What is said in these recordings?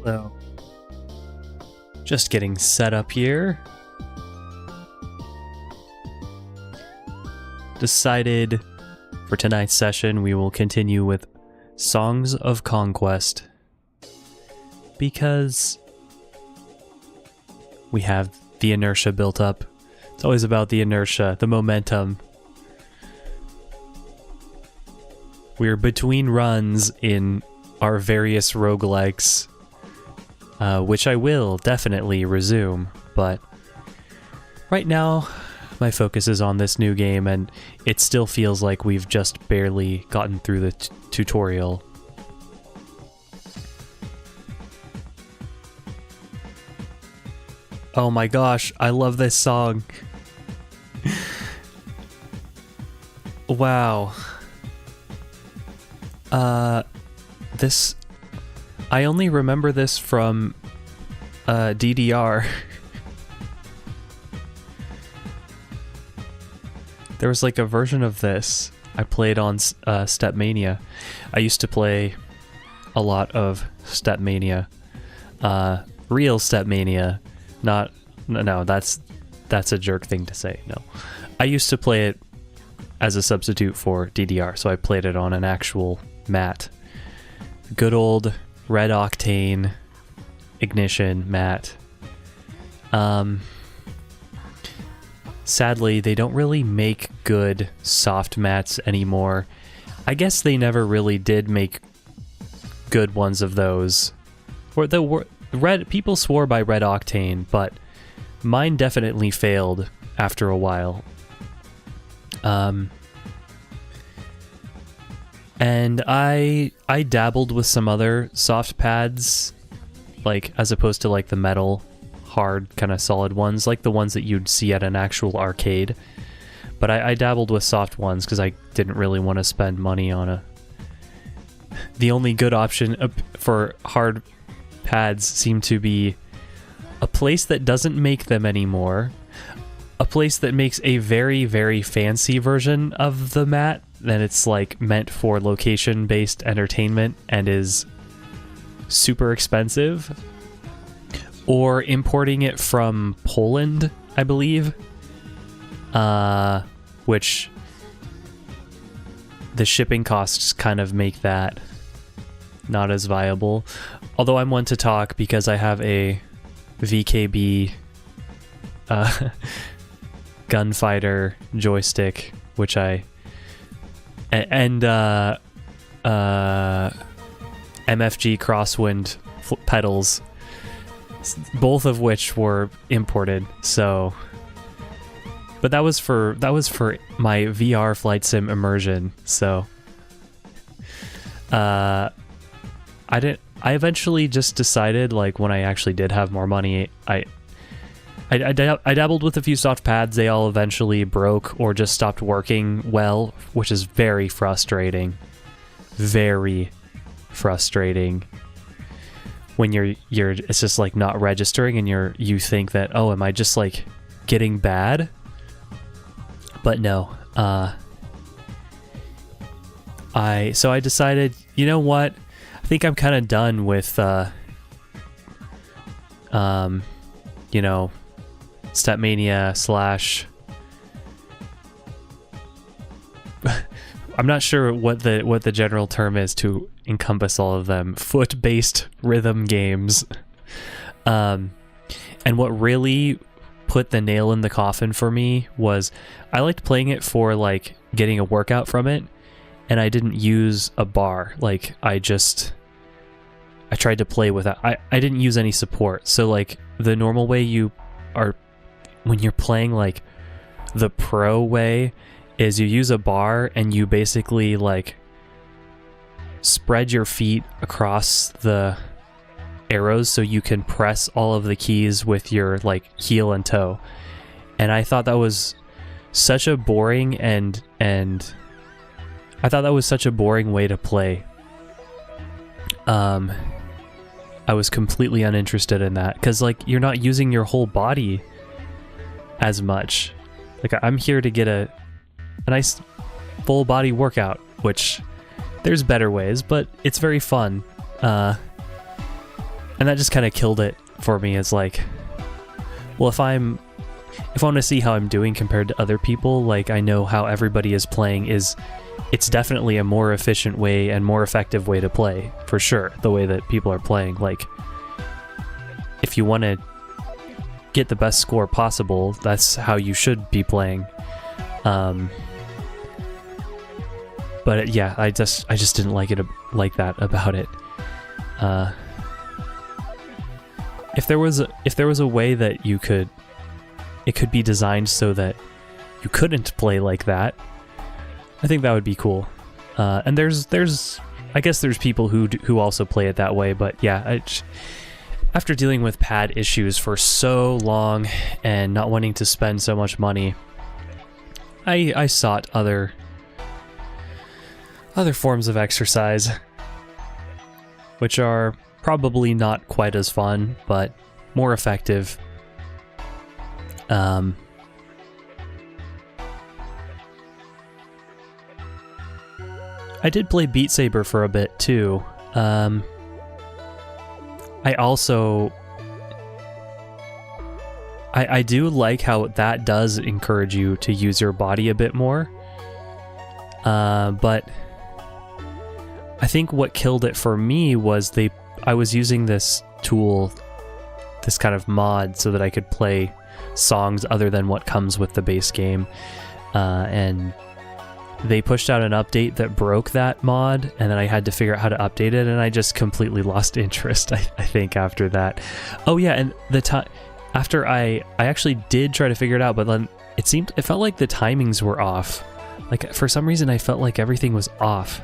So, just getting set up here. Decided for tonight's session we will continue with Songs of Conquest, because we have the inertia built up. It's always about the inertia, the momentum. We're between runs in our various roguelikes, which I will definitely resume, but right now my focus is on this new game, and it still feels like we've just barely gotten through the tutorial. Oh my gosh, I love this song. Wow. This... I only remember this from DDR. There was like a version of this I played on Stepmania. I used to play a lot of Stepmania. Real Stepmania. Not... No, that's a jerk thing to say, no. I used to play it as a substitute for DDR, so I played it on an actual mat. Good old Red Octane Ignition mat. Sadly, they don't really make good soft mats anymore. I guess they never really did make good ones of those. People swore by Red Octane, but mine definitely failed after a while. And I dabbled with some other soft pads, like as opposed to like the metal hard kind of solid ones, like the ones that you'd see at an actual arcade. But I dabbled with soft ones because I didn't really want to spend money on a... The only good option for hard pads seemed to be a place that doesn't make them anymore, a place that makes a very, very fancy version of the mat, then it's like meant for location-based entertainment and is super expensive, or importing it from Poland, I believe, which the shipping costs kind of make that not as viable. Although I'm one to talk because I have a VKB gunfighter joystick, which and MFG Crosswind pedals, both of which were imported. So, but that was for my VR flight sim immersion. So, I eventually just decided, like, when I actually did have more money, I dabbled with a few soft pads. They all eventually broke or just stopped working well, which is very frustrating. Very frustrating. When you're it's just like not registering, and you think that, oh, am I just like getting bad? But no. So I decided, you know what? I think I'm kind of done with you know, Stepmania / I'm not sure what the general term is to encompass all of them. Foot-based rhythm games. And what really put the nail in the coffin for me was I liked playing it for like getting a workout from it, and I didn't use a bar. Like I tried to play without. I didn't use any support. So like the normal way you are when you're playing, like the pro way, is you use a bar and you basically like spread your feet across the arrows so you can press all of the keys with your like heel and toe. And I thought that was such a boring and I thought that was such a boring way to play. I was completely uninterested in that because like you're not using your whole body as much. Like I'm here to get a nice full body workout, which there's better ways, but it's very fun. And that just kind of killed it for me. It's like, well, if I want to see how I'm doing compared to other people, like I know how everybody is playing it's definitely a more efficient way and more effective way to play, for sure, the way that people are playing. Like, if you want to get the best score possible, that's how you should be playing. But yeah, I just didn't like it like that about it. If there was a way that it could be designed so that you couldn't play like that, I think that would be cool. And I guess there's people who also play it that way, but yeah, after dealing with pad issues for so long and not wanting to spend so much money, I sought other forms of exercise, which are probably not quite as fun, but more effective. I did play Beat Saber for a bit too. I do like how that does encourage you to use your body a bit more. But I think what killed it for me was I was using this tool, this kind of mod, so that I could play songs other than what comes with the base game. And they pushed out an update that broke that mod, and then I had to figure out how to update it, and I just completely lost interest, I think, after that. Oh yeah, and after I actually did try to figure it out, but then it felt like the timings were off. Like, for some reason, I felt like everything was off.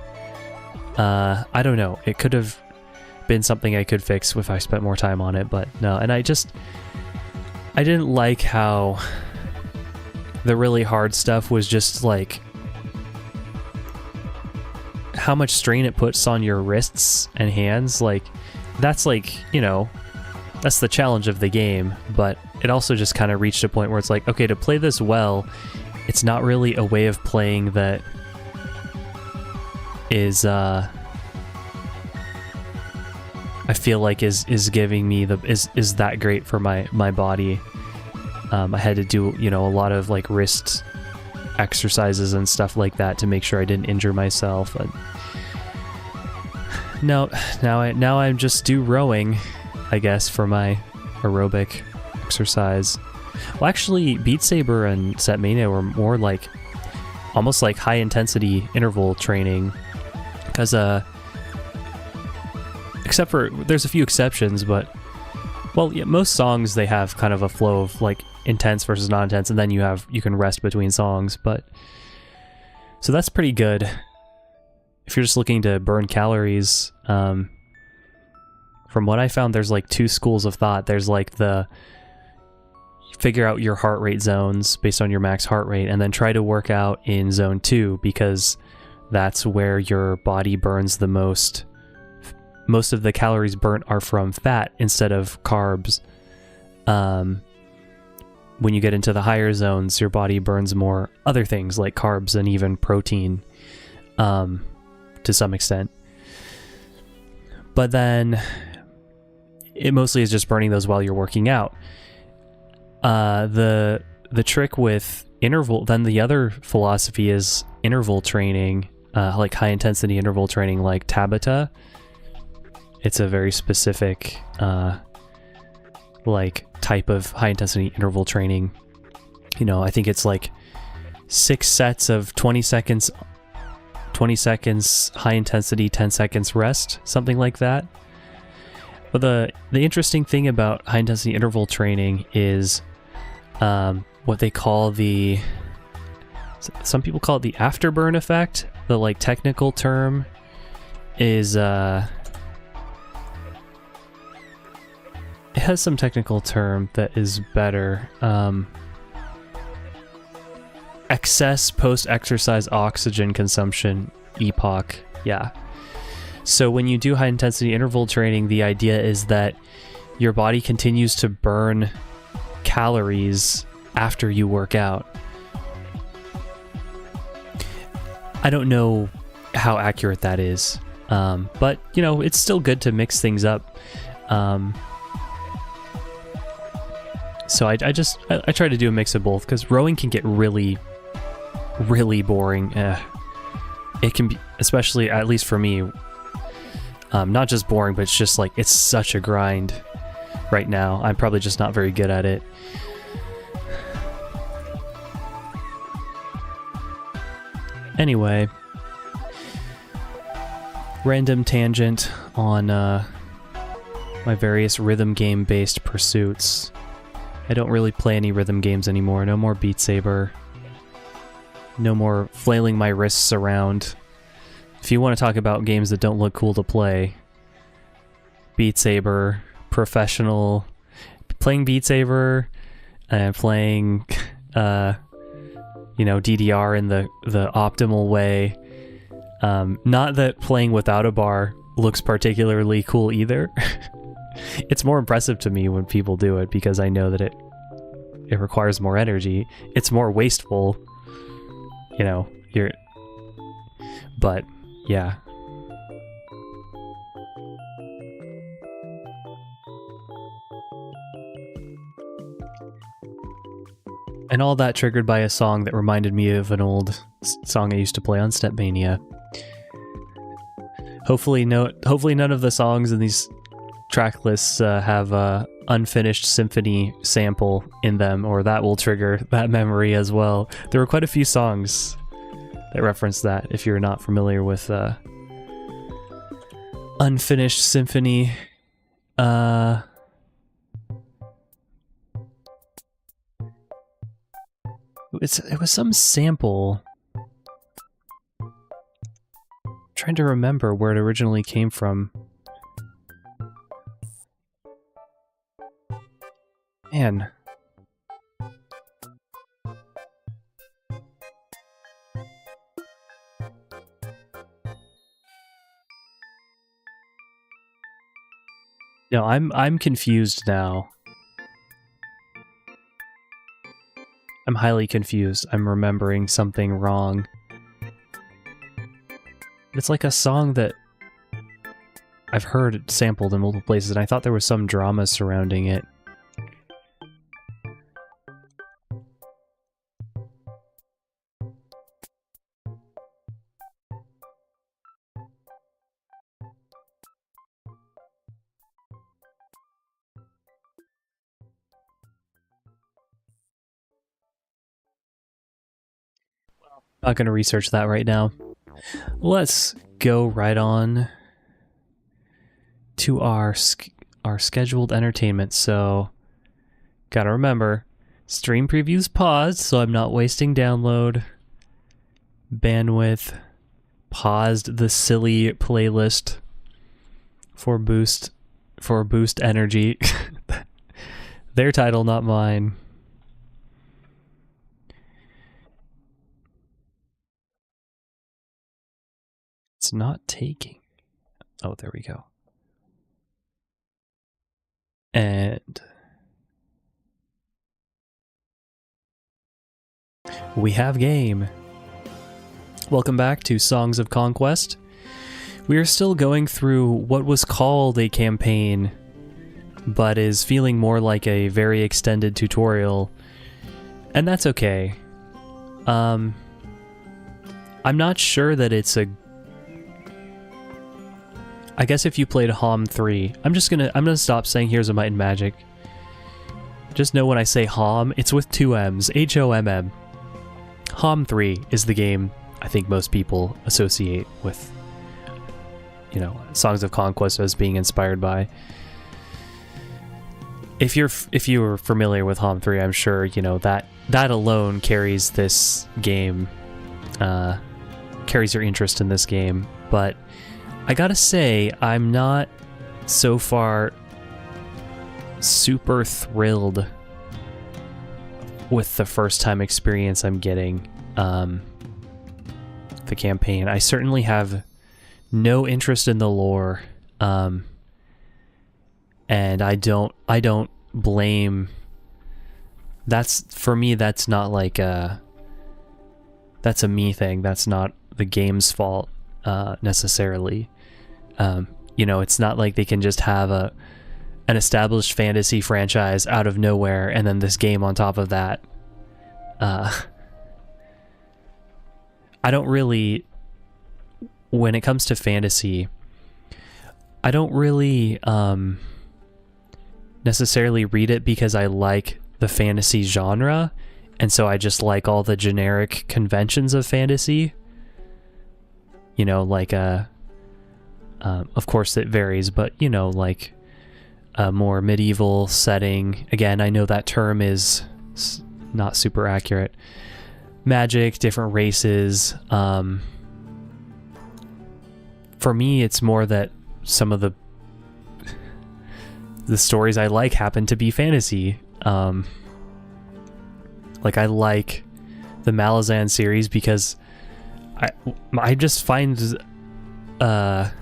I don't know. It could have been something I could fix if I spent more time on it, but no. And I didn't like how the really hard stuff was just like how much strain it puts on your wrists and hands. Like, that's like, that's the challenge of the game, but it also just kind of reached a point where it's like, okay, to play this well, it's not really a way of playing that is I feel like is giving me is that great for my body. I had to do a lot of like wrist exercises and stuff like that to make sure I didn't injure myself. But now I just do rowing, I guess, for my aerobic exercise. Well, actually, Beat Saber and Setmania were more like almost like high intensity interval training, because except for there's a few exceptions, but well, yeah, most songs they have kind of a flow of like intense versus non-intense, and then you can rest between songs. But so that's pretty good if you're just looking to burn calories. From what I found, there's like two schools of thought. There's like the figure out your heart rate zones based on your max heart rate, and then try to work out in zone 2, because that's where your body burns the most. Most of the calories burnt are from fat instead of carbs. When you get into the higher zones, your body burns more other things like carbs and even protein, to some extent. But then it mostly is just burning those while you're working out. The trick with interval, then the other philosophy is interval training, like high intensity interval training, like Tabata. It's a very specific like type of high intensity interval training. I think it's like 6 sets of 20 seconds high intensity, 10 seconds rest, something like that. But the interesting thing about high intensity interval training is what they call some people call it the afterburn effect. The like technical term is it has some technical term that is better. Excess post-exercise oxygen consumption, EPOC. Yeah. So when you do high-intensity interval training, the idea is that your body continues to burn calories after you work out. I don't know how accurate that is, but it's still good to mix things up. So I try to do a mix of both, because rowing can get really, really boring. It can be, especially, at least for me, not just boring, but it's just like, it's such a grind right now. I'm probably just not very good at it. Anyway, random tangent on my various rhythm game based pursuits. I don't really play any rhythm games anymore. No more Beat Saber. No more flailing my wrists around. If you want to talk about games that don't look cool to play, Beat Saber, professional, playing Beat Saber, and playing, you know, DDR in the optimal way. Not that playing without a bar looks particularly cool either. It's more impressive to me when people do it, because I know that it requires more energy. It's more wasteful, you know, but yeah. And all that triggered by a song that reminded me of an old song I used to play on Stepmania. Hopefully none of the songs in these track lists have a unfinished symphony sample in them, or that will trigger that memory as well. There were quite a few songs that reference that, if you're not familiar with unfinished symphony. It was some sample. I'm trying to remember where it originally came from. Man. No, I'm confused now. I'm highly confused. I'm remembering something wrong. It's like a song that I've heard sampled in multiple places, and I thought there was some drama surrounding it. Not going to research that right now. Let's go right on to our scheduled entertainment. So, gotta remember, stream previews paused, so I'm not wasting download bandwidth. Paused the silly playlist for boost energy. Their title, not mine. It's not taking. Oh, there we go. And we have game. Welcome back to Songs of Conquest. We are still going through what was called a campaign, but is feeling more like a very extended tutorial, and that's okay. I'm not sure that it's a... I guess if you played HOM 3, I'm gonna stop saying Here's a Might and Magic. Just know when I say HOM, it's with two M's, H-O-M-M. HOM 3 is the game I think most people associate with, you know, Songs of Conquest as being inspired by. If you're familiar with HOM 3, I'm sure you know that alone carries this game, carries your interest in this game. But I gotta say, I'm not so far super thrilled with the first time experience I'm getting. The campaign. I certainly have no interest in the lore, and I don't blame. For me, that's not like that's a me thing. That's not the game's fault necessarily. You know, it's not like they can just have an established fantasy franchise out of nowhere, and then this game on top of that. I don't really, when it comes to fantasy, I don't really necessarily read it because I like the fantasy genre, and so I just like all the generic conventions of fantasy. You know, like of course it varies, but you know, like a more medieval setting. Again, I know that term is not super accurate. Magic, different races. For me, it's more that some of the stories I like happen to be fantasy. Like I like the Malazan series because I just find the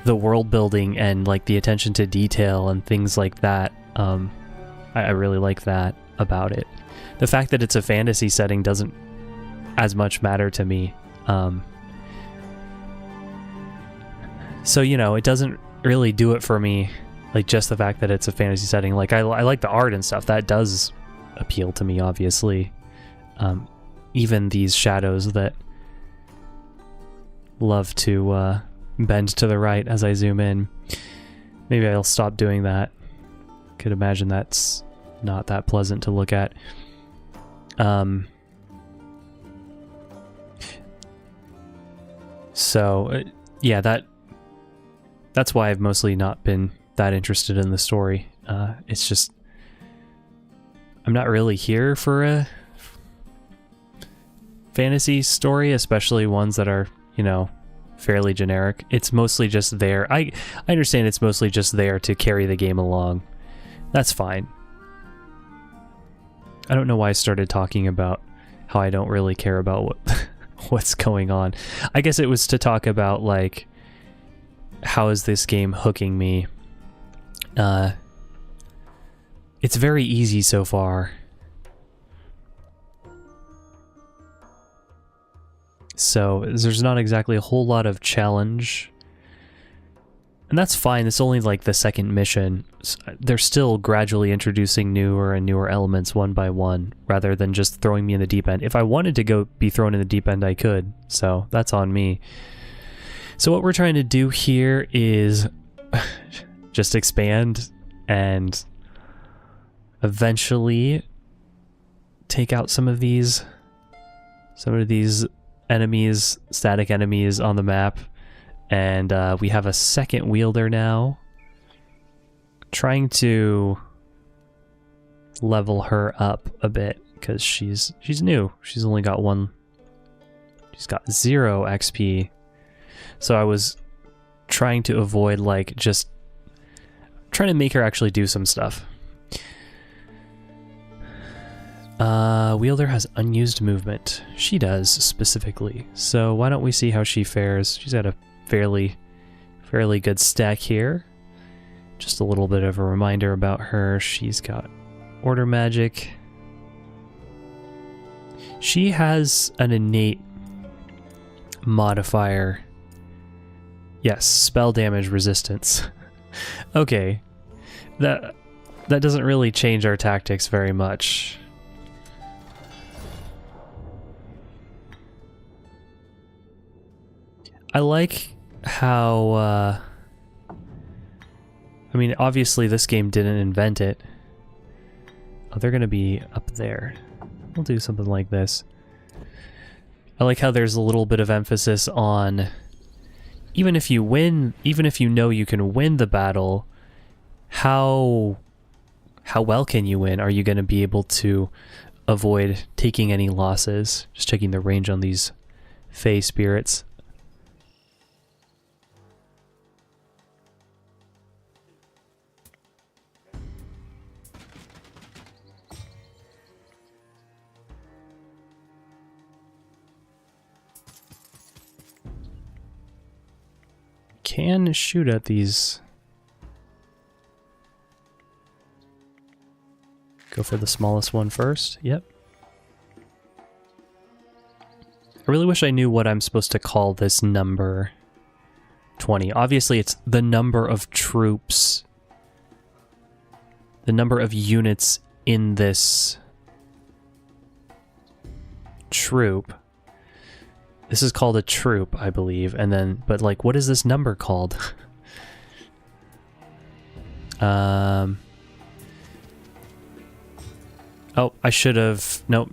world building and like the attention to detail and things like that. I really like that about it. The fact that it's a fantasy setting doesn't as much matter to me. So, you know, it doesn't really do it for me. Like just the fact that it's a fantasy setting. Like I like the art and stuff. That does appeal to me, obviously. Even these shadows that love to bend to the right as I zoom in. Maybe I'll stop doing that. Could imagine that's not that pleasant to look at. So yeah, that's why I've mostly not been that interested in the story. It's just I'm not really here for a fantasy story, especially ones that are, you know, fairly generic. It's mostly just there. I understand it's mostly just there to carry the game along. That's fine. I don't know why I started talking about how I don't really care about what's going on. I guess it was to talk about, like, how is this game hooking me? It's very easy so far. So there's not exactly a whole lot of challenge. And that's fine. It's only like the second mission. They're still gradually introducing newer and newer elements one by one, rather than just throwing me in the deep end. If I wanted to be thrown in the deep end, I could. So that's on me. So what we're trying to do here is just expand and eventually take out some of these enemies, static enemies on the map. And we have a second wielder now. Trying to level her up a bit because she's new. She's only got she's got 0 XP. So I was trying to avoid, like, just trying to make her actually do some stuff. Wielder has unused movement. She does, specifically. So why don't we see how she fares? She's got a fairly good stack here. Just a little bit of a reminder about her. She's got order magic. She has an innate modifier. Yes, spell damage resistance. Okay. That doesn't really change our tactics very much. I like how, I mean, obviously this game didn't invent it. Oh, they're gonna be up there. We'll do something like this. I like how there's a little bit of emphasis on, even if you win, even if you know you can win the battle, how well can you win? Are you gonna be able to avoid taking any losses? Just checking the range on these Fey spirits. Can shoot at these. Go for the smallest one first. Yep. I really wish I knew what I'm supposed to call this number 20. Obviously, it's the number of troops the number of units in this troop. This is called a troop, I believe. And then, but like, what is this number called? Oh, I should have. Nope.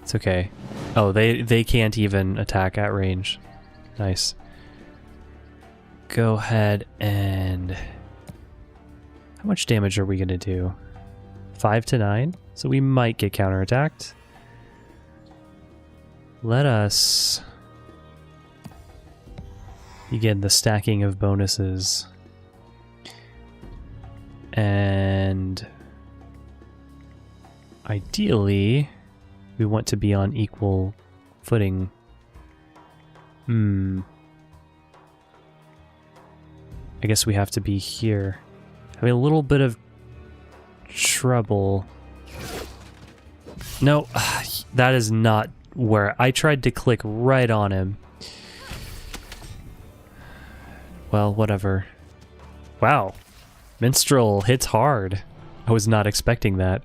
It's okay. Oh, they can't even attack at range. Nice. Go ahead and... How much damage are we going to do? 5 to 9? So we might get counterattacked. Let us begin the stacking of bonuses. And ideally, we want to be on equal footing. I guess we have to be here. Having a little bit of trouble. No, that is not where I tried to click right on him. Well, whatever. Wow. Minstrel hits hard. I was not expecting that.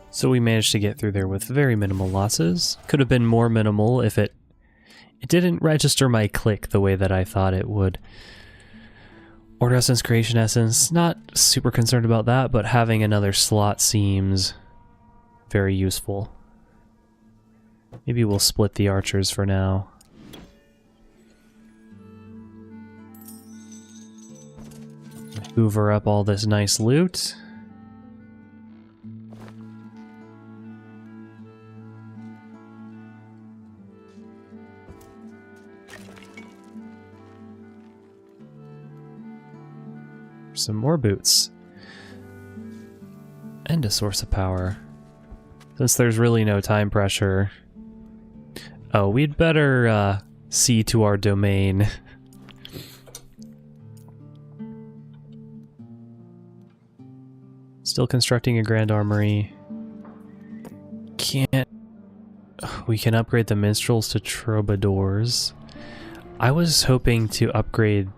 So we managed to get through there with very minimal losses. Could have been more minimal if it didn't register my click the way that I thought it would. Order Essence, Creation Essence, not super concerned about that, but having another slot seems very useful. Maybe we'll split the archers for now. Hoover up all this nice loot. Some more boots. And a source of power. Since there's really no time pressure. Oh, we'd better see to our domain. Still constructing a grand armory. Can't... We can upgrade the minstrels to troubadours. I was hoping to upgrade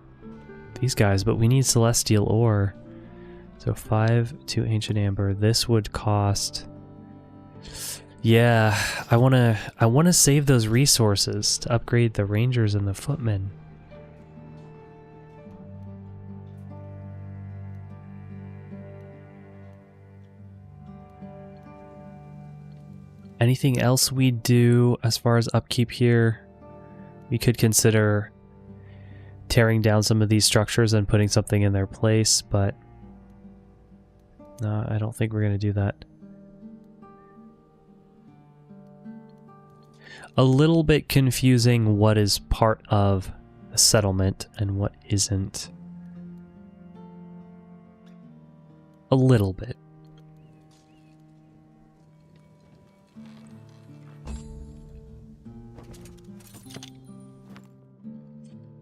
these guys, but we need celestial ore. So 5 to ancient amber. This would cost... Yeah, I wanna save those resources to upgrade the rangers and the footmen. Anything else we do as far as upkeep here? We could consider tearing down some of these structures and putting something in their place, but no, I don't think we're going to do that. A little bit confusing what is part of a settlement and what isn't. A little bit.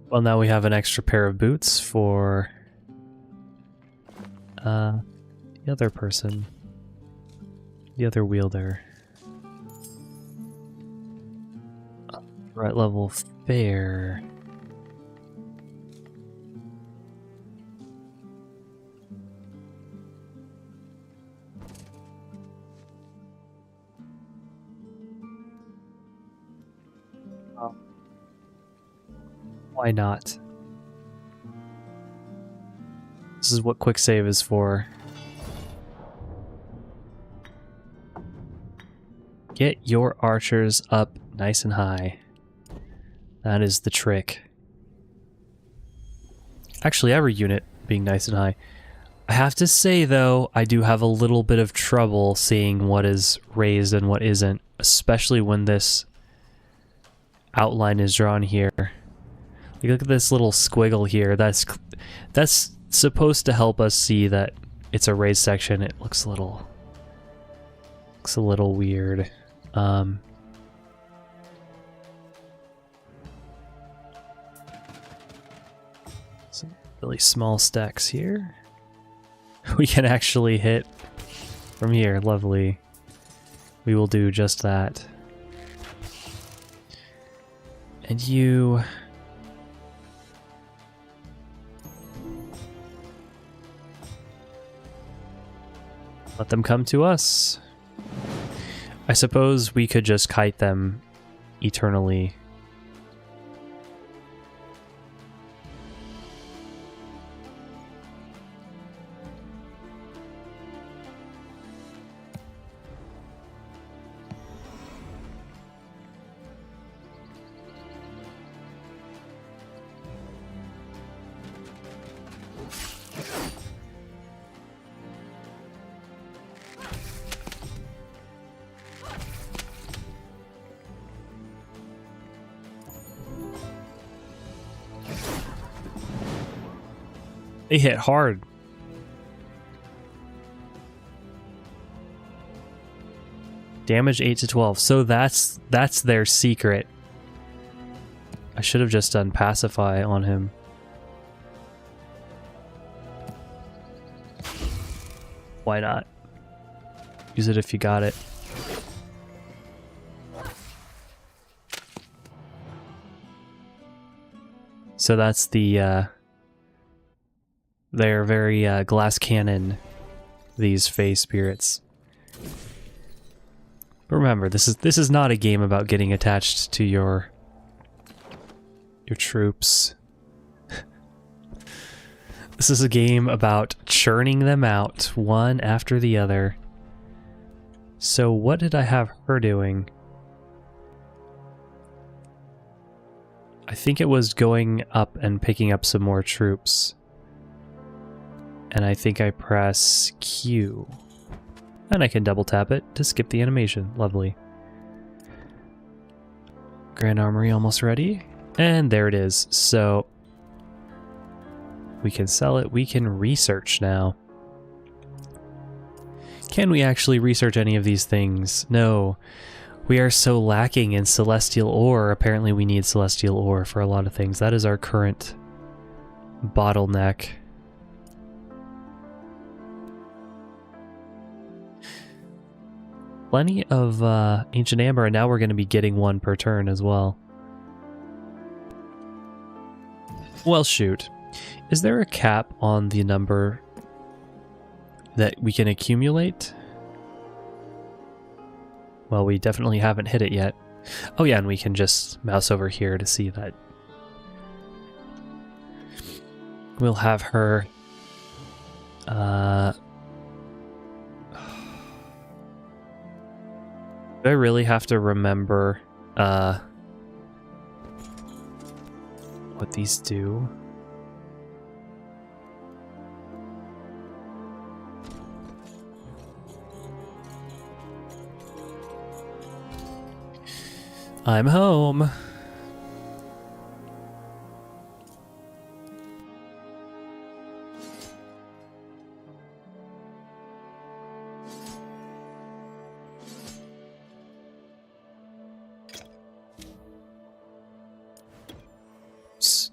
Well, now we have an extra pair of boots for the other person, the other wielder. Right level fair. Why not? This is what quick save is for. Get your archers up nice and high. That is the trick. Actually, every unit being nice and high. I have to say, though, I do have a little bit of trouble seeing what is raised and what isn't, especially when this outline is drawn here. Like, look at this little squiggle here. That's supposed to help us see that it's a raised section. It looks a little weird. Some really small stacks here. We can actually hit from here. Lovely. We will do just that. And you... Let them come to us. I suppose we could just kite them eternally. They hit hard. Damage 8 to 12. So that's their secret. I should have just done pacify on him. Why not? Use it if you got it. So that's the they're very glass cannon, these Fey spirits. But remember, this is not a game about getting attached to your troops. This is a game about churning them out one after the other. So what did I have her doing? I think it was going up and picking up some more troops. And I think I press Q. And I can double tap it to skip the animation. Lovely. Grand Armory almost ready. And there it is. So we can sell it. We can research now. Can we actually research any of these things? No. We are so lacking in celestial ore. Apparently we need celestial ore for a lot of things. That is our current bottleneck. Plenty of ancient amber, and now we're going to be getting one per turn as well. Well, shoot. Is there a cap on the number that we can accumulate? Well, we definitely haven't hit it yet. Oh yeah, and we can just mouse over here to see that. We'll have her... Do I really have to remember what these do? I'm home.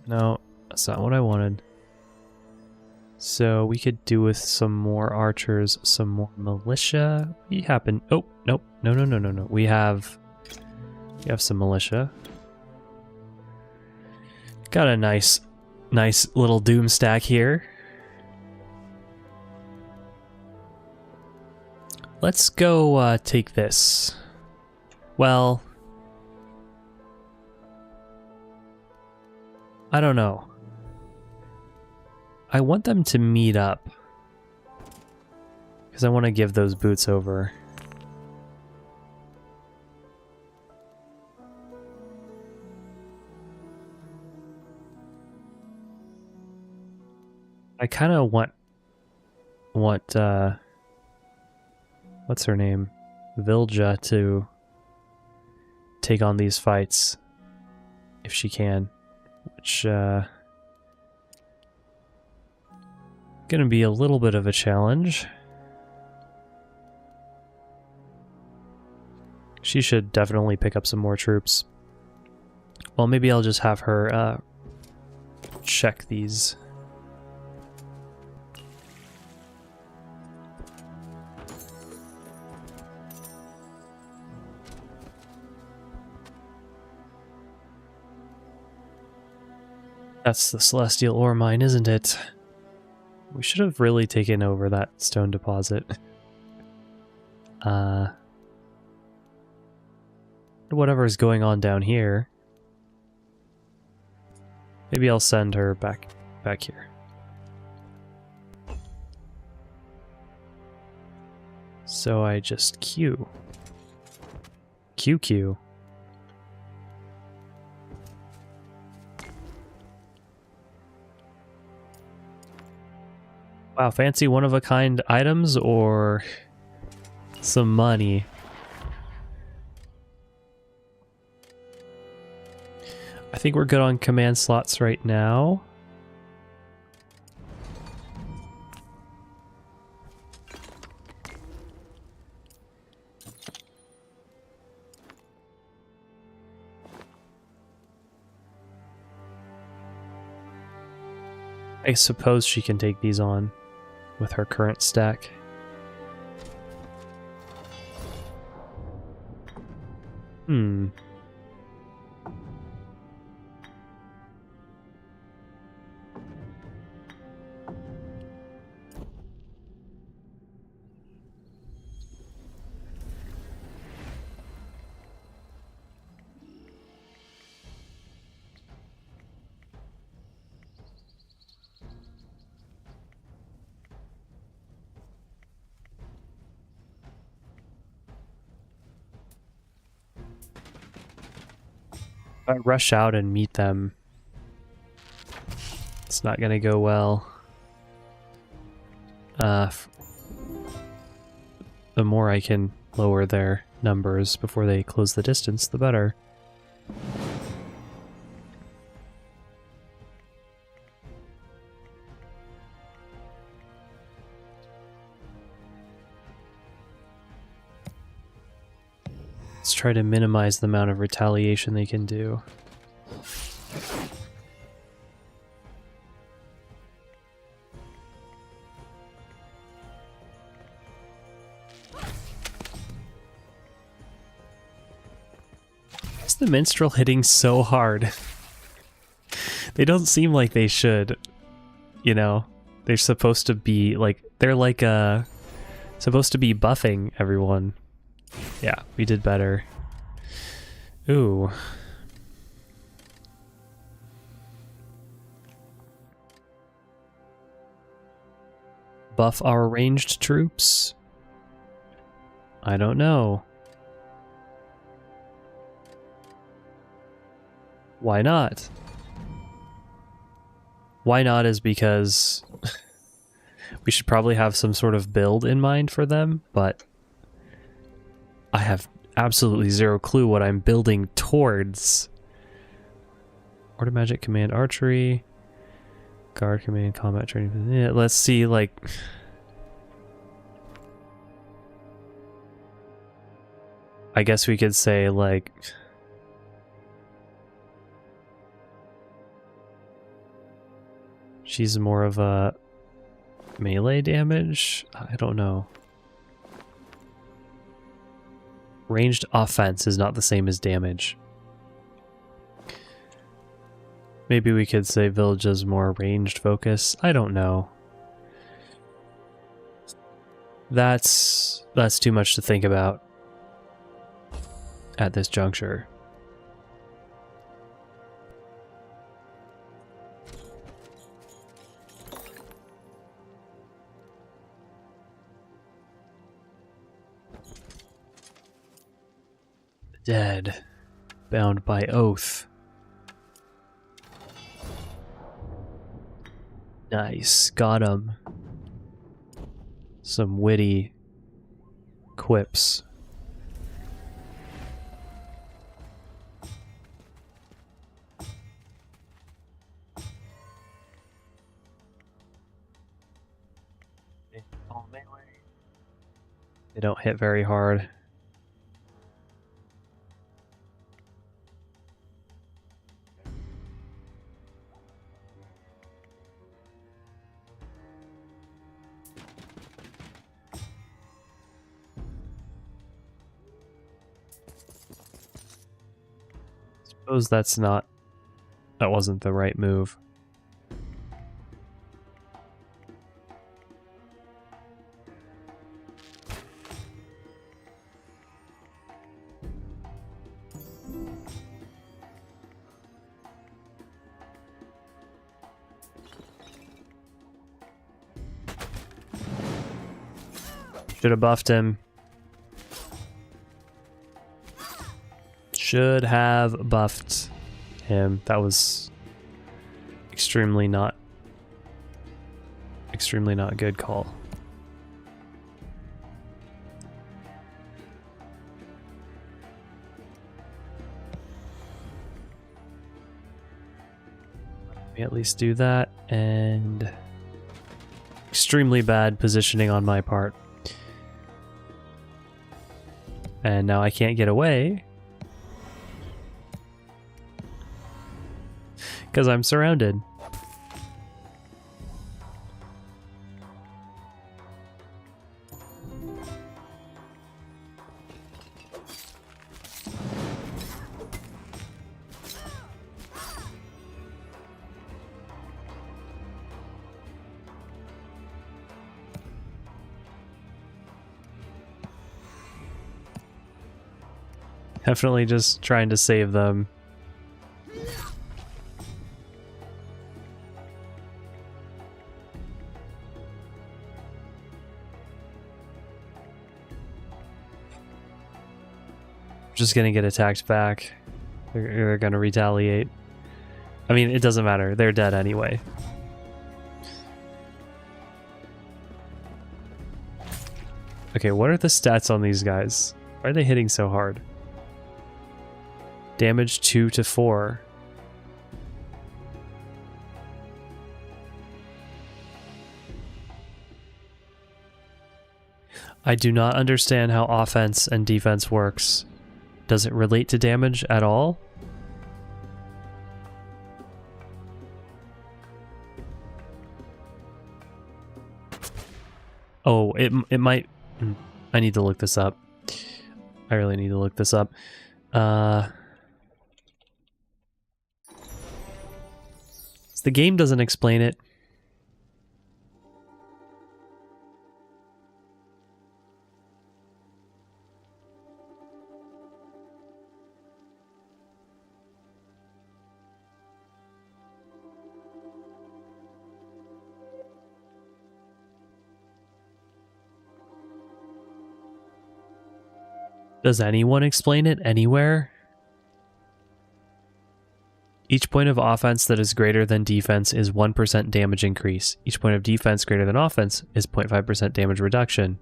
No, that's not what I wanted. So we could do with some more archers, some more militia. We happen. Oh, nope. No. We have some militia. Got a nice little doom stack here. Let's go take this. Well, I don't know. I want them to meet up because I want to give those boots over. I kind of want what's her name? Vilja to take on these fights if she can, which gonna be a little bit of a challenge. She should definitely pick up some more troops. Well, maybe I'll just have her check these. That's the celestial ore mine, isn't it? We should have really taken over that stone deposit. Whatever is going on down here. Maybe I'll send her back here. So I just Q. QQ. Wow, fancy one-of-a-kind items or some money? I think we're good on command slots right now. I suppose she can take these on with her current stack. If I rush out and meet them, it's not gonna go well. The more I can lower their numbers before they close the distance, the better. Let's try to minimize the amount of retaliation they can do. Why is the minstrel hitting so hard? They don't seem like they should, you know? They're supposed to be like, they're like supposed to be buffing everyone. Yeah, we did better. Ooh. Buff our ranged troops? I don't know. Why not? Why not is because we should probably have some sort of build in mind for them, but I have absolutely zero clue what I'm building towards. Order magic, command archery, guard command, combat training. Yeah, let's see, like... I guess we could say, like... She's more of a melee damage? I don't know. Ranged offense is not the same as damage. Maybe we could say village is more ranged focus. I don't know. That's too much to think about at this juncture. Dead, bound by oath. Nice, got him. Some witty quips. They don't hit very hard. Suppose that wasn't the right move. Should have buffed him. Should have buffed him. That was extremely not good call. Let me at least do that, and extremely bad positioning on my part. And now I can't get away because I'm surrounded. Definitely just trying to save them. Just gonna get attacked back. They're gonna retaliate. I mean, it doesn't matter. They're dead anyway. Okay, what are the stats on these guys? Why are they hitting so hard? Damage 2 to 4. I do not understand how offense and defense works. Does it relate to damage at all? Oh, it might... I need to look this up. I really need to look this up. The game doesn't explain it. Does anyone explain it anywhere? Each point of offense that is greater than defense is 1% damage increase. Each point of defense greater than offense is 0.5% damage reduction.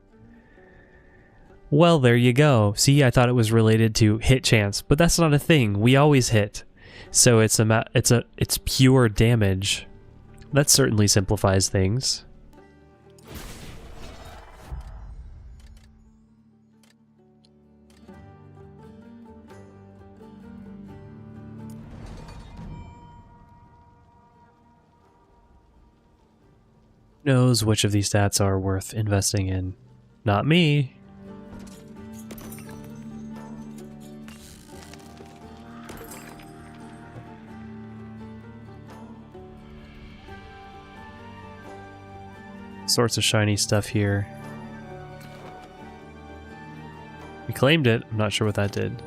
Well, there you go. See, I thought it was related to hit chance, but that's not a thing. We always hit. So it's pure damage. That certainly simplifies things. Knows which of these stats are worth investing in? Not me. Sorts of shiny stuff here. We claimed it. I'm not sure what that did.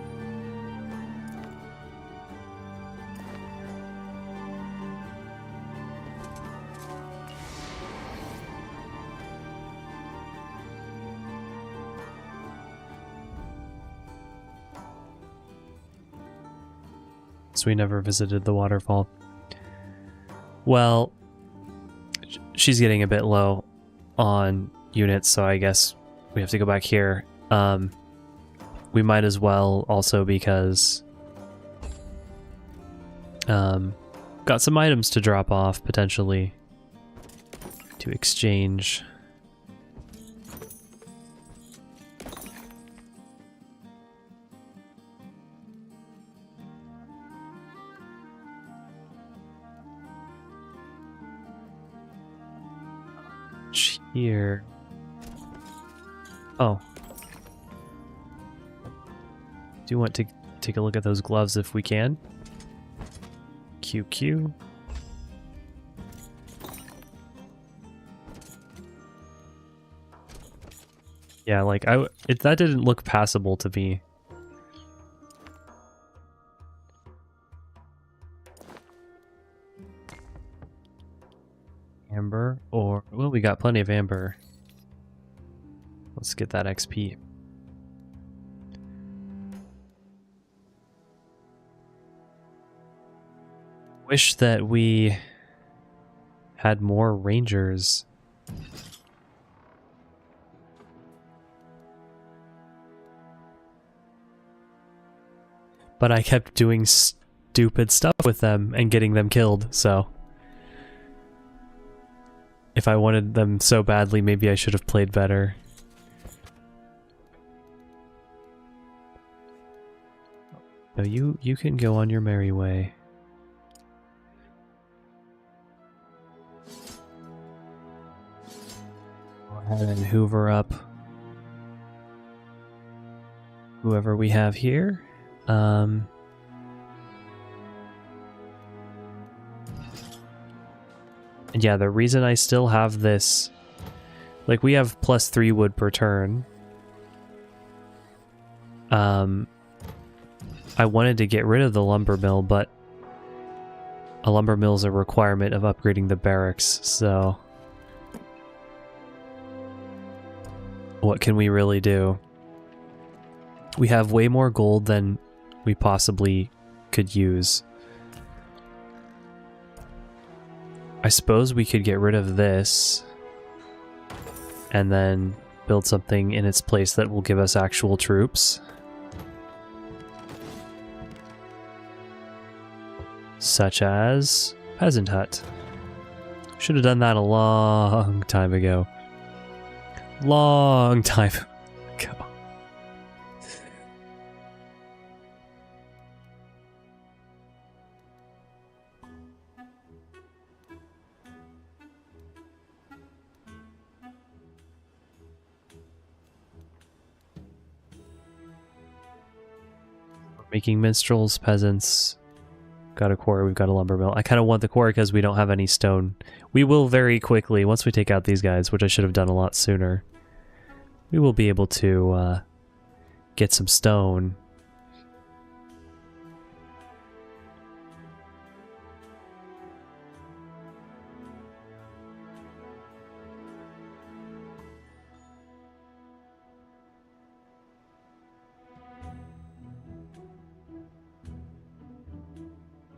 So we never visited the waterfall. Well, she's getting a bit low on units, so I guess we have to go back here. We might as well also because got some items to drop off potentially to exchange. Here. Oh. Do want to take a look at those gloves if we can. QQ. Yeah, like that didn't look passable to me. Amber, or well, we got plenty of amber. Let's get that XP. Wish that we had more rangers. But I kept doing stupid stuff with them and getting them killed, so... If I wanted them so badly, maybe I should have played better. No, you can go on your merry way. Go ahead and hoover up whoever we have here. And yeah, the reason I still have this, like, we have +3 wood per turn. I wanted to get rid of the lumber mill, but a lumber mill is a requirement of upgrading the barracks, so what can we really do? We have way more gold than we possibly could use. I suppose we could get rid of this and then build something in its place that will give us actual troops. Such as Peasant Hut. Should have done that a long time ago. Long time ago. Making minstrels, peasants. Got a quarry, we've got a lumber mill. I kind of want the quarry because we don't have any stone. We will very quickly, once we take out these guys, which I should have done a lot sooner, we will be able to get some stone.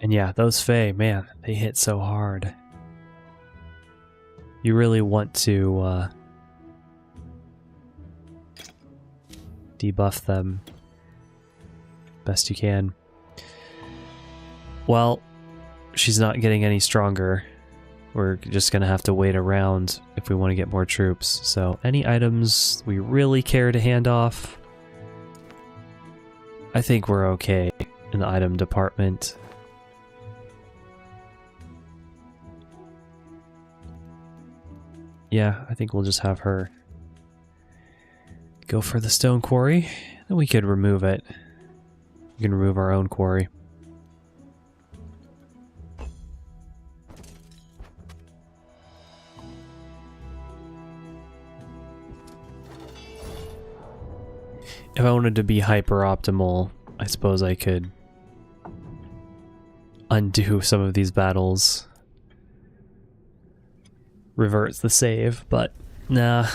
And yeah, those Fae, man, they hit so hard. You really want to debuff them best you can. Well, she's not getting any stronger. We're just gonna have to wait around if we want to get more troops. So any items we really care to hand off, I think we're okay in the item department. Yeah, I think we'll just have her go for the stone quarry. Then we could remove it. We can remove our own quarry. If I wanted to be hyper optimal, I suppose I could undo some of these battles. Reverts the save, but nah.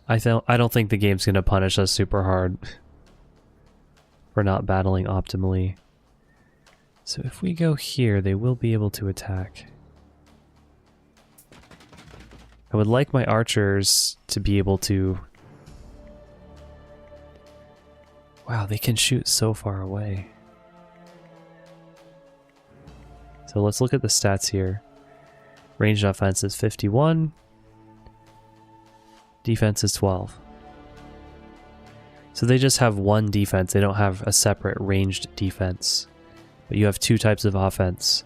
I don't think the game's gonna punish us super hard for not battling optimally. So if we go here, they will be able to attack. I would like my archers to be able to... Wow, they can shoot so far away. So let's look at the stats here. Ranged offense is 51. Defense is 12. So they just have one defense. They don't have a separate ranged defense. But you have two types of offense.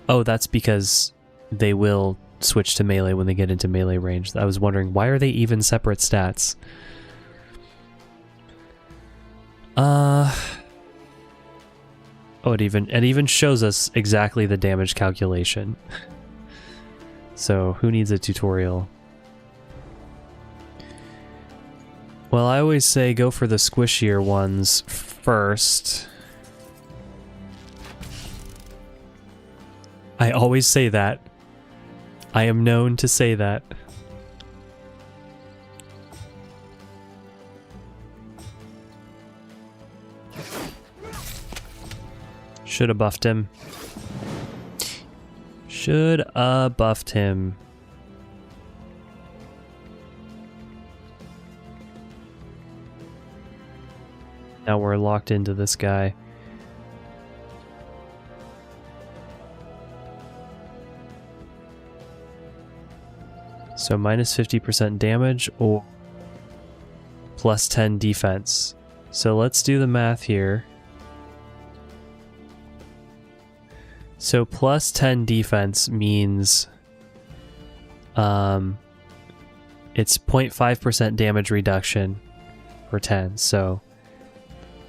Oh, that's because they will switch to melee when they get into melee range. I was wondering, why are they even separate stats? Oh, it even shows us exactly the damage calculation. So, who needs a tutorial? Well, I always say go for the squishier ones first. I always say that, I am known to say that. Should have buffed him. Should have buffed him. Now we're locked into this guy. So minus 50% damage or plus 10 defense. So let's do the math here. So plus 10 defense means it's 0.5% damage reduction for 10. So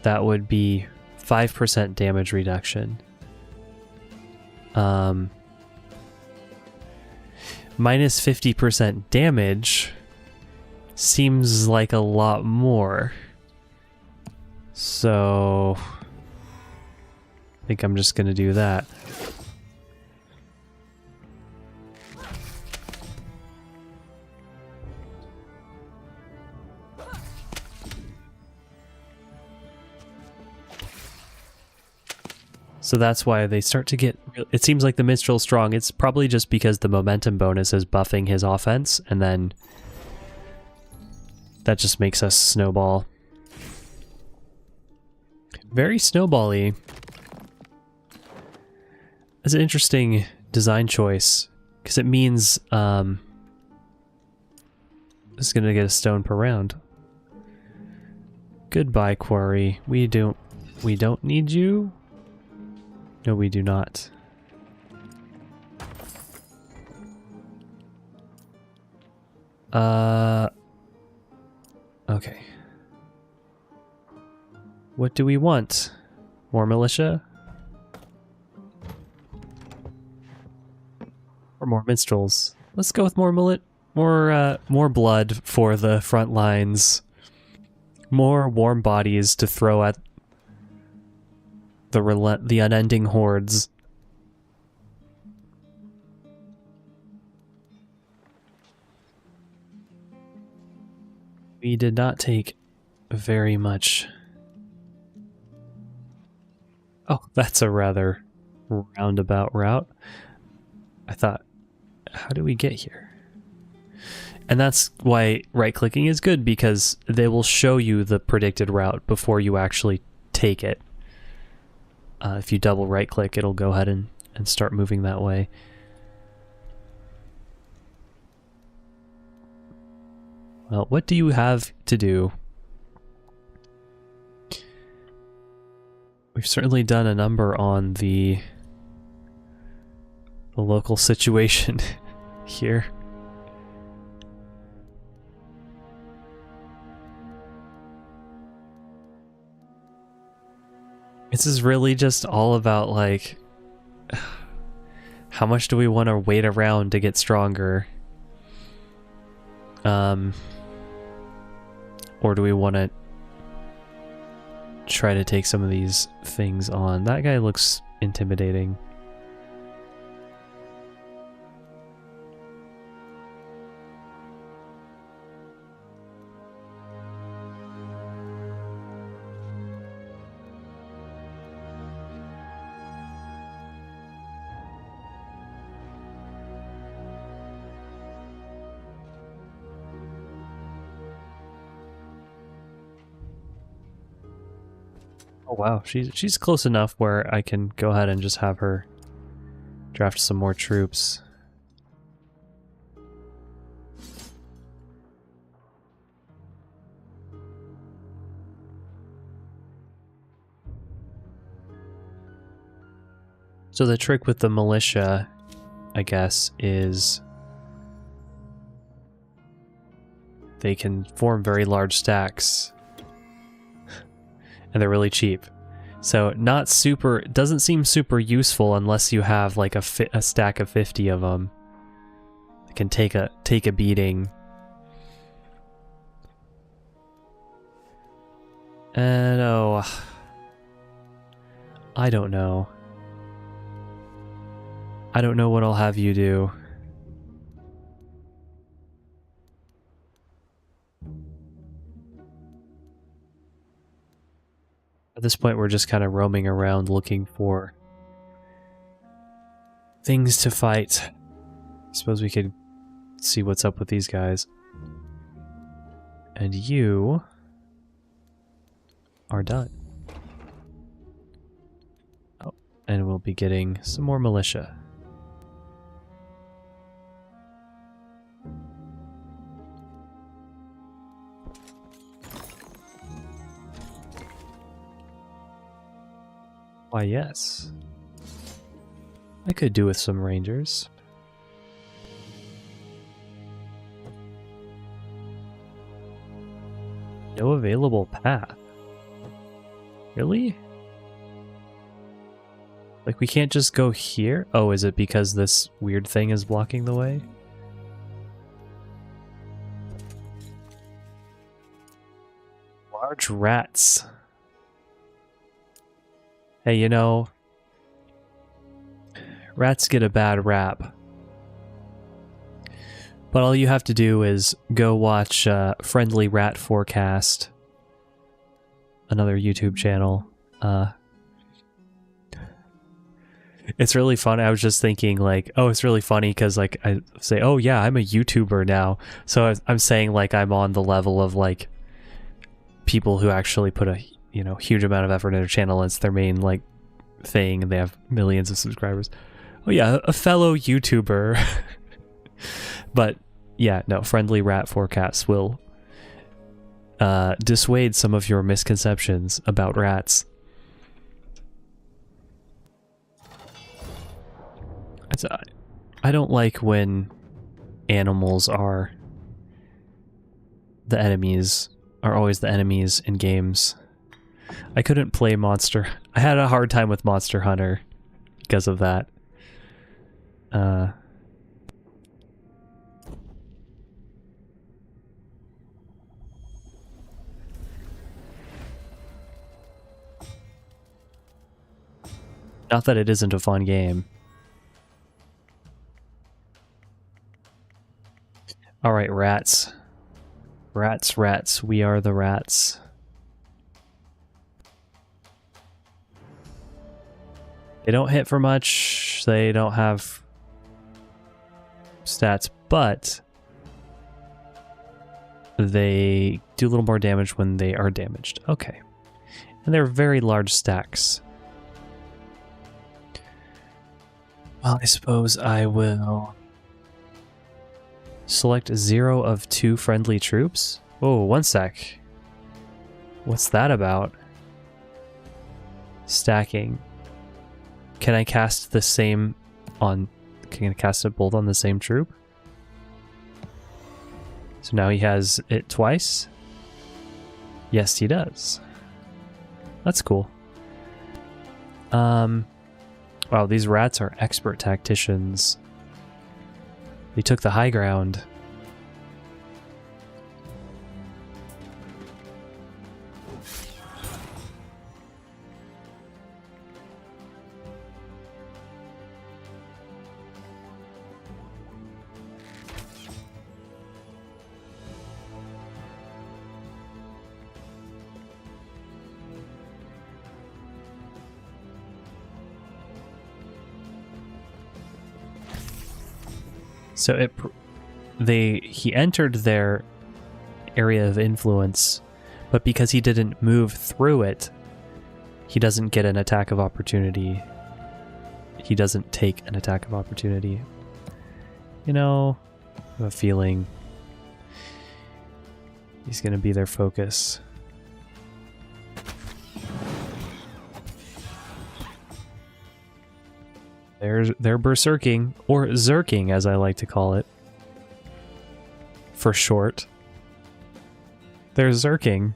that would be 5% damage reduction. Minus 50% damage seems like a lot more. So I think I'm just going to do that. So that's why they start to get... It seems like the Minstrel's strong. It's probably just because the momentum bonus is buffing his offense, and then that just makes us snowball. Very snowball-y. It's an interesting design choice, because it means it's going to get a stone per round. Goodbye, Quarry. We don't need you. No, we do not. Okay. What do we want? More militia? Or more minstrels? Let's go with more more blood for the front lines. More warm bodies to throw at the unending hordes. We did not take very much. Oh, that's a rather roundabout route. I thought, how do we get here? And that's why right-clicking is good, because they will show you the predicted route before you actually take it. If you double right-click, it'll go ahead and start moving that way. Well, what do you have to do? We've certainly done a number on the local situation here. This is really just all about, like, how much do we want to wait around to get stronger? Or do we want to try to take some of these things on? That guy looks intimidating. Oh wow, she's close enough where I can go ahead and just have her draft some more troops. So the trick with the militia, I guess, is they can form very large stacks. And they're really cheap. So not super, doesn't seem super useful unless you have like a stack of 50 of them. It can take a beating. And oh, I don't know. I don't know what I'll have you do. this point, we're just kind of roaming around looking for things to fight. I suppose we could see what's up with these guys. And you are done. Oh, and we'll be getting some more militia. Why, yes. I could do with some rangers. No available path. Really? Like, we can't just go here? Oh, is it because this weird thing is blocking the way? Large rats. Hey, you know, rats get a bad rap. But all you have to do is go watch Friendly Rat Forecast, another YouTube channel. It's really fun. I was just thinking, like, oh, it's really funny because, like, I say, oh yeah, I'm a YouTuber now. So I'm saying, like, I'm on the level of, like, people who actually put a, you know, huge amount of effort in their channel. It's their main, like, thing, and they have millions of subscribers. Oh yeah, a fellow YouTuber. But yeah, no, Friendly Rat Forecasts will dissuade some of your misconceptions about rats. I don't like when animals are the enemies, are always the enemies in games. I couldn't play Monster. I had a hard time with Monster Hunter because of that. Not that it isn't a fun game. Alright, rats. Rats, rats. We are the rats. They don't hit for much. They don't have stats, but they do a little more damage when they are damaged. Okay. And they're very large stacks. Well, I suppose I will select 0 of 2 friendly troops. Oh, 1 sec. What's that about? Stacking. Can I cast the same on... Can I cast it both on the same troop? So now he has it twice? Yes, he does. That's cool. Wow, these rats are expert tacticians. They took the high ground. So he entered their area of influence, but because he didn't move through it, he doesn't get an attack of opportunity. He doesn't take an attack of opportunity. You know, I have a feeling he's going to be their focus. They're berserking, or zerking as I like to call it, for short. They're zerking.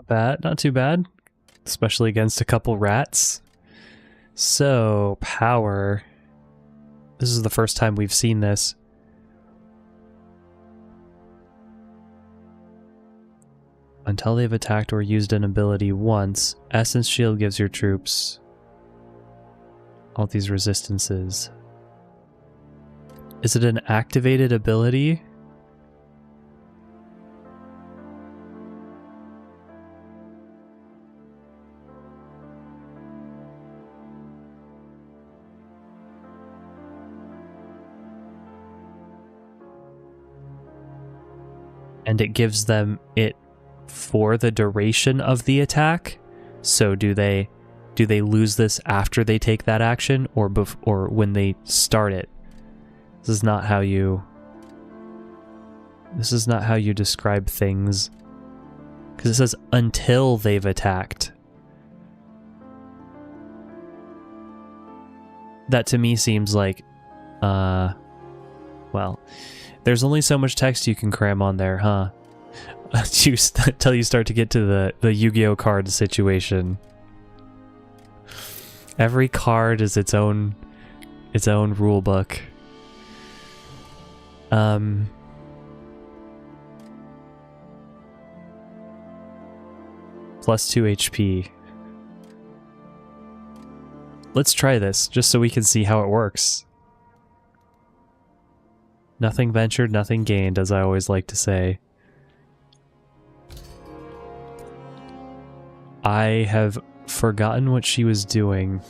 Bad, not too bad, especially against a couple rats. So, power. This is the first time we've seen this. Until they've attacked or used an ability once, Essence Shield gives your troops all these resistances. Is it an activated ability? And it gives them it for the duration of the attack. So do they lose this after they take that action, or when they start it? This is not how you describe things, because it says until they've attacked. That to me seems like well, there's only so much text you can cram on there, huh? Until you start to get to the Yu-Gi-Oh card situation. Every card is its own rule book. +2 HP. Let's try this, just so we can see how it works. Nothing ventured, nothing gained, as I always like to say. I have forgotten what she was doing.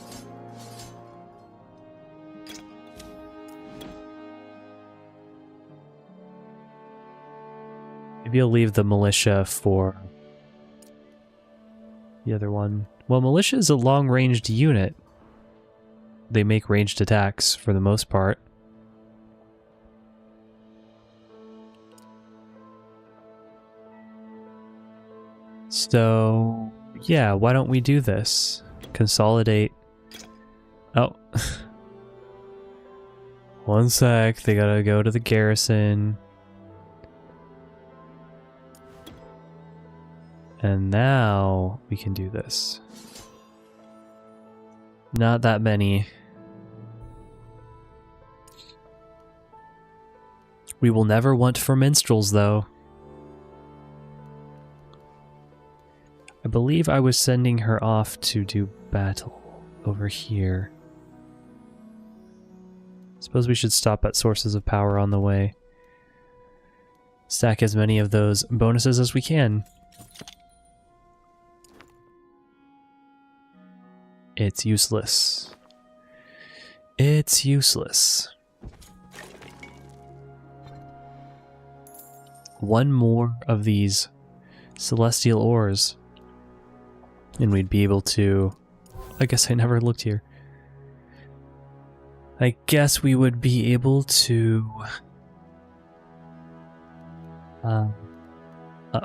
Maybe I'll leave the militia for the other one. Well, militia is a long-ranged unit. They make ranged attacks for the most part. So, yeah, why don't we do this? Consolidate. Oh. One sec, they gotta go to the garrison. And now we can do this. Not that many. We will never want for minstrels, though. I believe I was sending her off to do battle over here. Suppose we should stop at sources of power on the way. Stack as many of those bonuses as we can. It's useless. It's useless. One more of these celestial ores, and we'd be able to... I guess I never looked here. I guess we would be able to...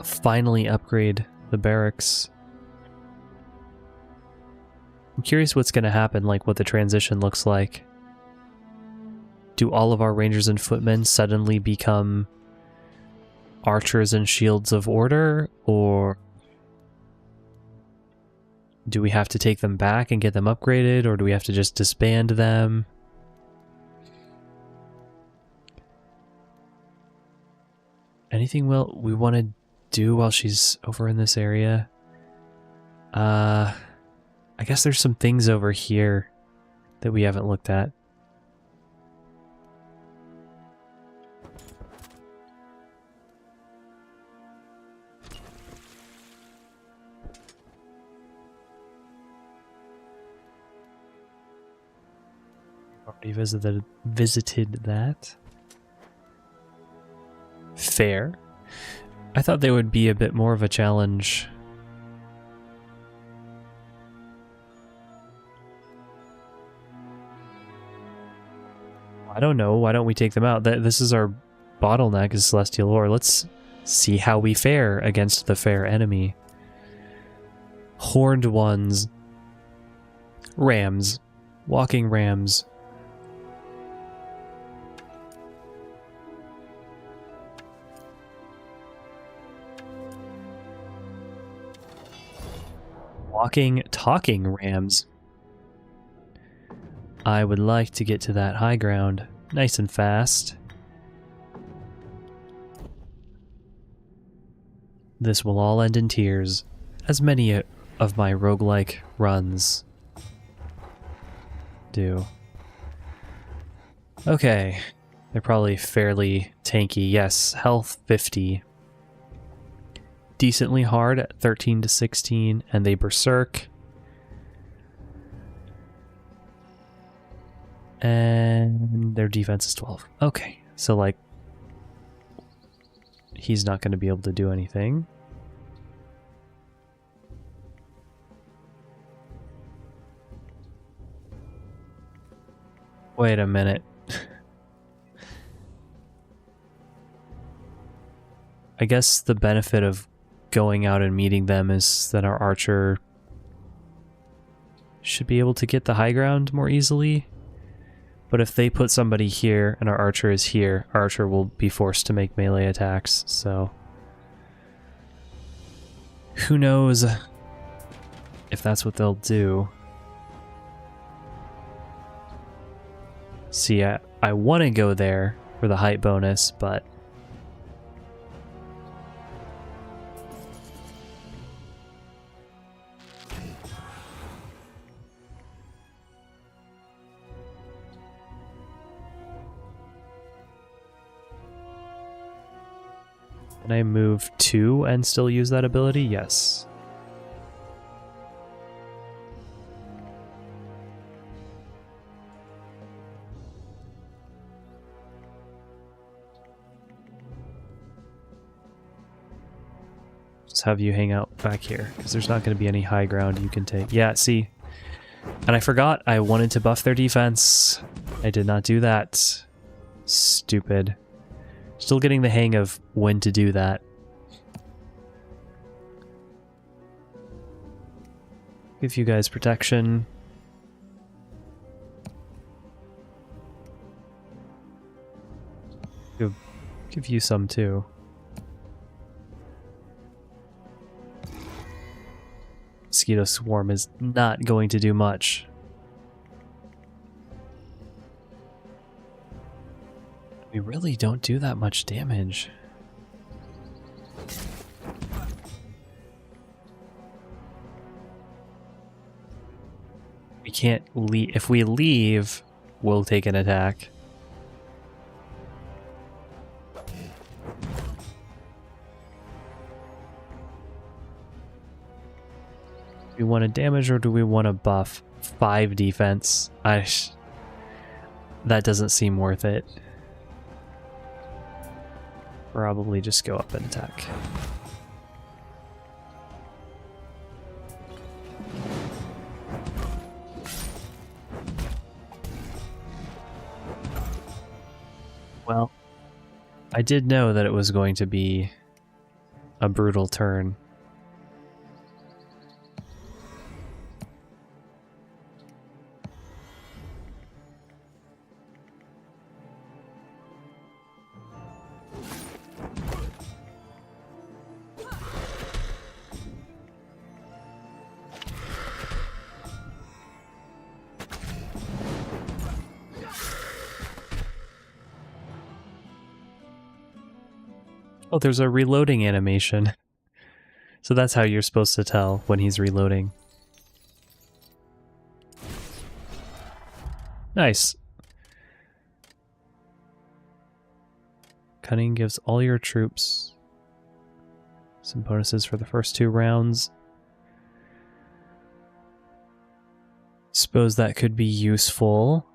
finally upgrade the barracks. I'm curious what's going to happen, like what the transition looks like. Do all of our rangers and footmen suddenly become archers and shields of order, or do we have to take them back and get them upgraded, or do we have to just disband them? Anything we want to do while she's over in this area? I guess there's some things over here that we haven't looked at. Already visited that. Fair. I thought they would be a bit more of a challenge. I don't know. Why don't we take them out? This is our bottleneck, is Celestial Ore. Let's see how we fare against the fair enemy. Horned ones. Rams. Walking rams. Walking, talking rams. I would like to get to that high ground nice and fast. This will all end in tears, as many of my roguelike runs do. Okay, they're probably fairly tanky. Yes, health 50. Decently hard at 13 to 16, and they berserk. And their defense is 12. Okay, so like, he's not going to be able to do anything. Wait a minute. I guess the benefit of going out and meeting them is that our archer should be able to get the high ground more easily. But if they put somebody here and our archer is here, our archer will be forced to make melee attacks, so... who knows if that's what they'll do. See, I want to go there for the height bonus, but... Can I move 2 and still use that ability? Yes. Just have you hang out back here, because there's not going to be any high ground you can take. Yeah, see? And I forgot I wanted to buff their defense. I did not do that. Stupid. Still getting the hang of when to do that. Give you guys protection. Give you some too. Mosquito swarm is not going to do much. We really don't do that much damage. We can't leave. If we leave, we'll take an attack. Do we want to damage or do we want to buff 5 defense? That doesn't seem worth it. Probably just go up and attack. Well, I did know that it was going to be a brutal turn. Oh, there's a reloading animation. So that's how you're supposed to tell when he's reloading. Nice. Cunning gives all your troops some bonuses for the first 2 rounds. Suppose that could be useful.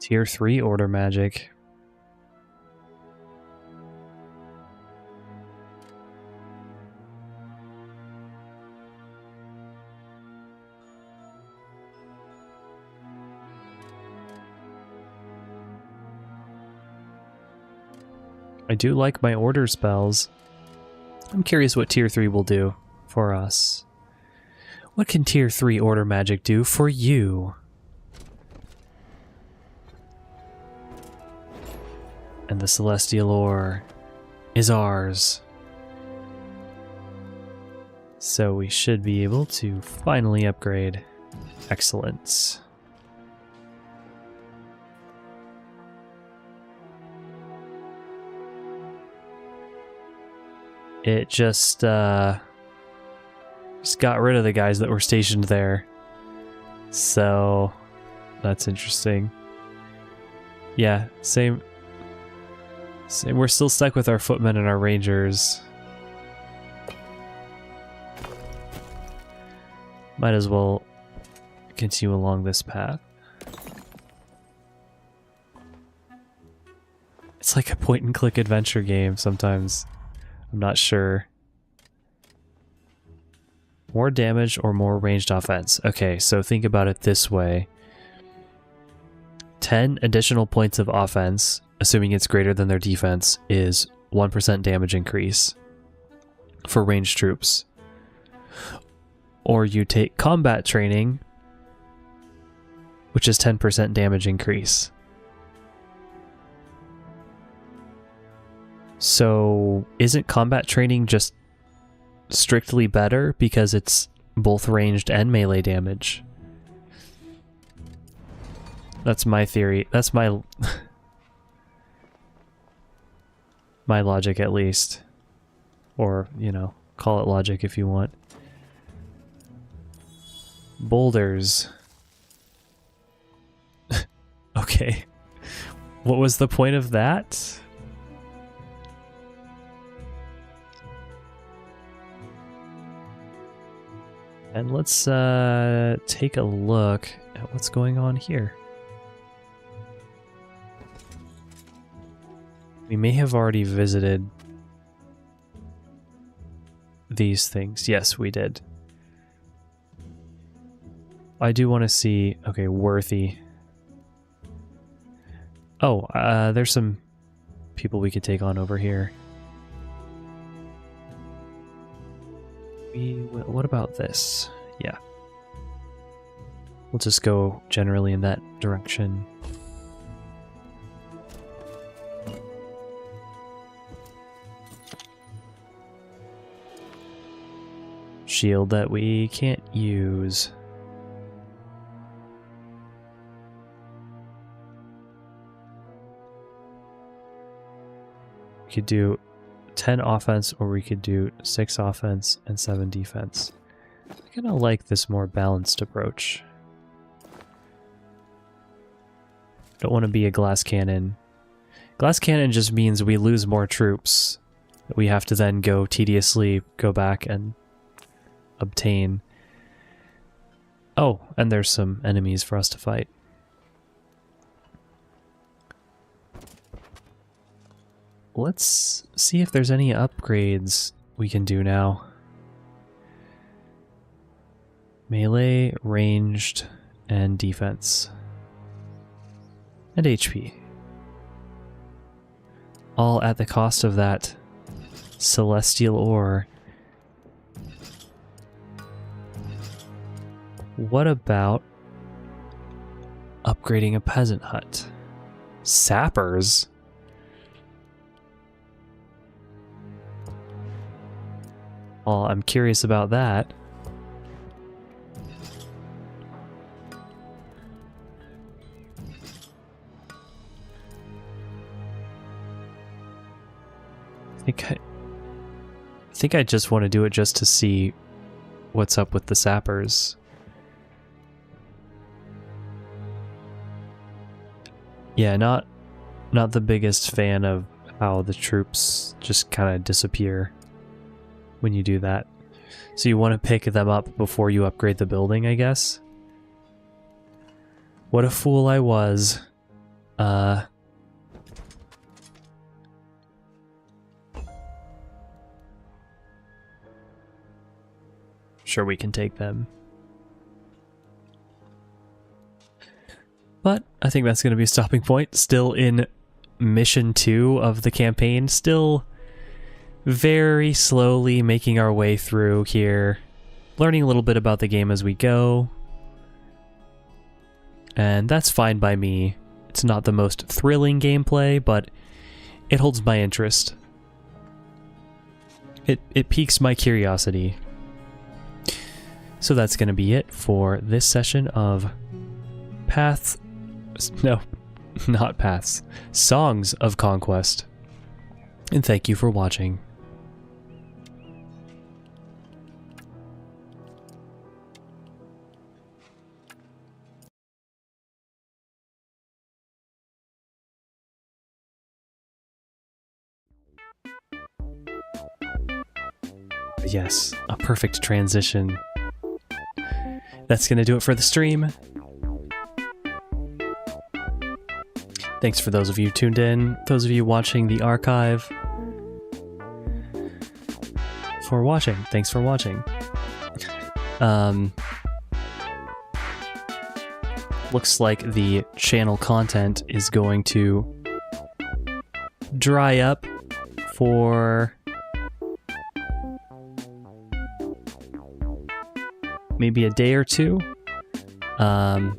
Tier 3 order magic. I do like my order spells. I'm curious what tier 3 will do for us. What can tier 3 order magic do for you? And the celestial ore is ours. So we should be able to finally upgrade. Excellent. It just got rid of the guys that were stationed there. So that's interesting. Yeah, same. We're still stuck with our footmen and our rangers. Might as well continue along this path. It's like a point-and-click adventure game sometimes. I'm not sure. More damage or more ranged offense? Okay, so think about it this way. 10 additional points of offense, assuming it's greater than their defense, is 1% damage increase for ranged troops. Or you take combat training, which is 10% damage increase. So isn't combat training just strictly better because it's both ranged and melee damage? That's my theory. That's my my logic, at least. Or, you know, call it logic if you want. Boulders. Okay. What was the point of that? And let's take a look at what's going on here. We may have already visited these things. Yes, we did. I do want to see... Okay, worthy. Oh, there's some people we could take on over here. What about this? Yeah. We'll just go generally in that direction. Shield that we can't use. We could do 10 offense, or we could do 6 offense and 7 defense. I kind of like this more balanced approach. Don't want to be a glass cannon. Glass cannon just means we lose more troops. We have to then go tediously go back and obtain. Oh, and there's some enemies for us to fight. Let's see if there's any upgrades we can do now. Melee, ranged, and defense. And HP. All at the cost of that celestial ore. What about upgrading a peasant hut? Sappers? Well, I'm curious about that. I think I just want to do it just to see what's up with the sappers. Yeah, not the biggest fan of how the troops just kind of disappear when you do that. So you want to pick them up before you upgrade the building, I guess? What a fool I was. Sure, we can take them. But I think that's going to be a stopping point. Still in mission 2 of the campaign. Still very slowly making our way through here. Learning a little bit about the game as we go. And that's fine by me. It's not the most thrilling gameplay, but it holds my interest. It piques my curiosity. So that's going to be it for this session of Paths... No, not Paths. Songs of Conquest. And thank you for watching. Yes, a perfect transition. That's gonna do it for the stream. Thanks for those of you tuned in, those of you watching the archive. For watching. Thanks for watching. Looks like the channel content is going to dry up for maybe a day or two. No,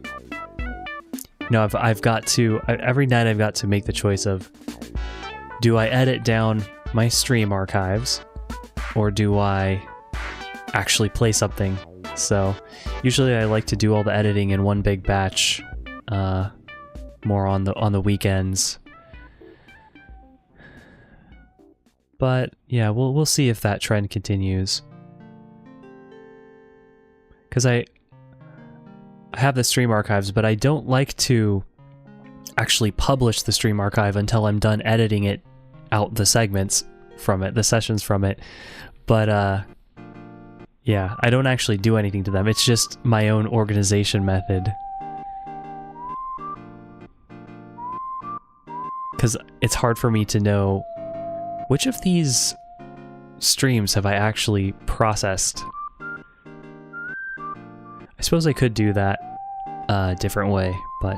I've got to, every night I've got to make the choice of, do I edit down my stream archives, or do I actually play something? So usually I like to do all the editing in one big batch, more on the weekends. But yeah, we'll see if that trend continues. Because I have the stream archives, but I don't like to actually publish the stream archive until I'm done editing it out, the segments from it, the sessions from it. But yeah, I don't actually do anything to them. It's just my own organization method. Because it's hard for me to know which of these streams have I actually processed. I suppose I could do that a different way, but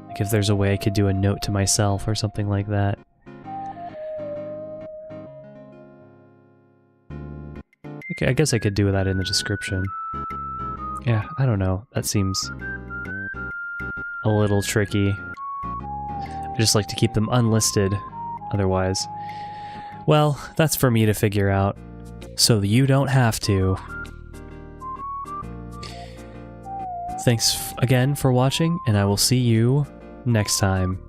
like if there's a way I could do a note to myself or something like that. Okay, I guess I could do that in the description. Yeah, I don't know. That seems a little tricky. I just like to keep them unlisted otherwise. Well, that's for me to figure out, so you don't have to. Thanks again for watching, and I will see you next time.